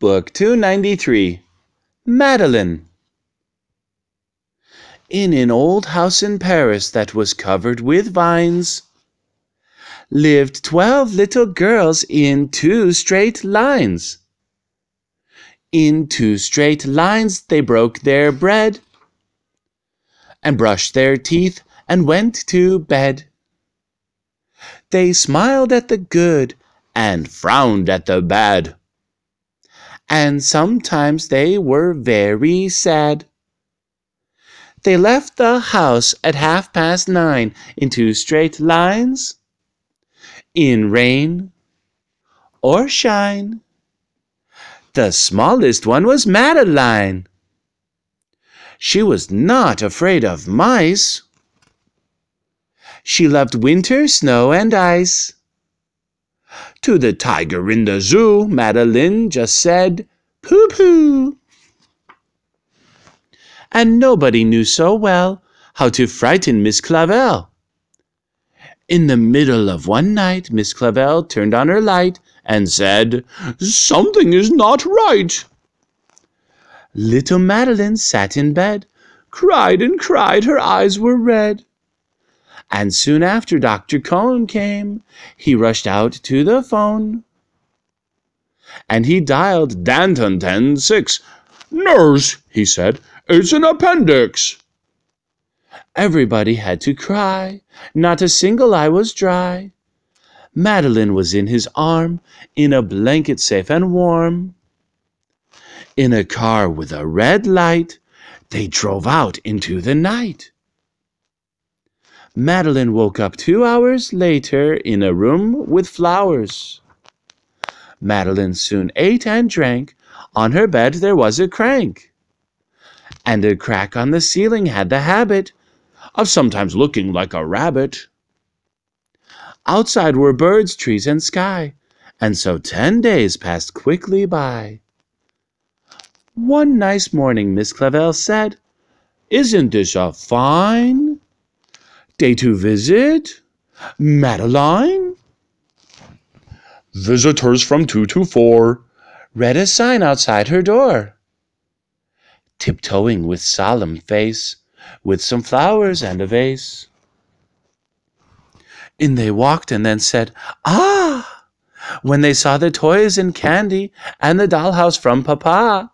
Book 293, Madeline. In an old house in Paris that was covered with vines, lived 12 little girls in 2 straight lines. In 2 straight lines they broke their bread, and brushed their teeth, and went to bed. They smiled at the good, and frowned at the bad, and sometimes they were very sad. They left the house at 9:30 in 2 straight lines, in rain or shine. The smallest one was Madeline. She was not afraid of mice. She loved winter, snow, and ice. To the tiger in the zoo, Madeline just said, "Pooh-pooh." And nobody knew so well how to frighten Miss Clavel. In the middle of one night, Miss Clavel turned on her light and said, "Something is not right." Little Madeline sat in bed, cried and cried, her eyes were red. And soon after Dr. Cone came, he rushed out to the phone. And he dialed Danton 10-6. "Nurse," he said, "it's an appendix." Everybody had to cry, not a single eye was dry. Madeline was in his arm, in a blanket safe and warm. In a car with a red light, they drove out into the night. Madeline woke up 2 hours later in a room with flowers. Madeline soon ate and drank. On her bed there was a crank, and a crack on the ceiling had the habit of sometimes looking like a rabbit. Outside were birds, trees, and sky, and so 10 days passed quickly by. One nice morning Miss Clavel said, "Isn't this a fine day to visit Madeline?" "Visitors from 2 to 4, read a sign outside her door. Tiptoeing with solemn face, with some flowers and a vase. In they walked and then said, "Ah!" when they saw the toys and candy and the dollhouse from Papa.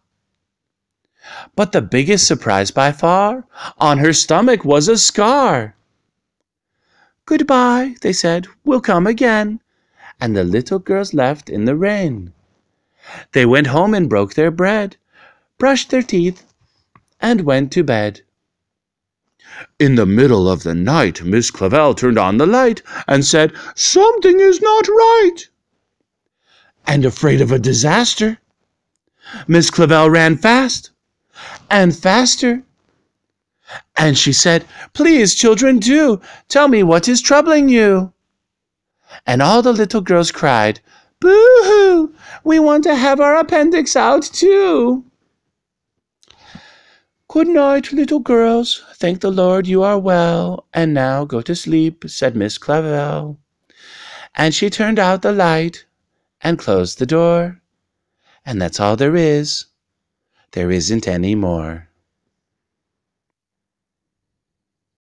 But the biggest surprise by far, on her stomach was a scar. "Goodbye," they said, "we'll come again." And the little girls left in the rain. They went home and broke their bread, brushed their teeth, and went to bed. In the middle of the night, Miss Clavel turned on the light and said, "Something is not right." And afraid of a disaster, Miss Clavel ran fast and faster. And she said, "Please, children, do tell me what is troubling you." And all the little girls cried, "Boo-hoo! We want to have our appendix out too." "Good night, little girls. Thank the Lord you are well. And now go to sleep," said Miss Clavel. And she turned out the light and closed the door. And that's all there is. There isn't any more.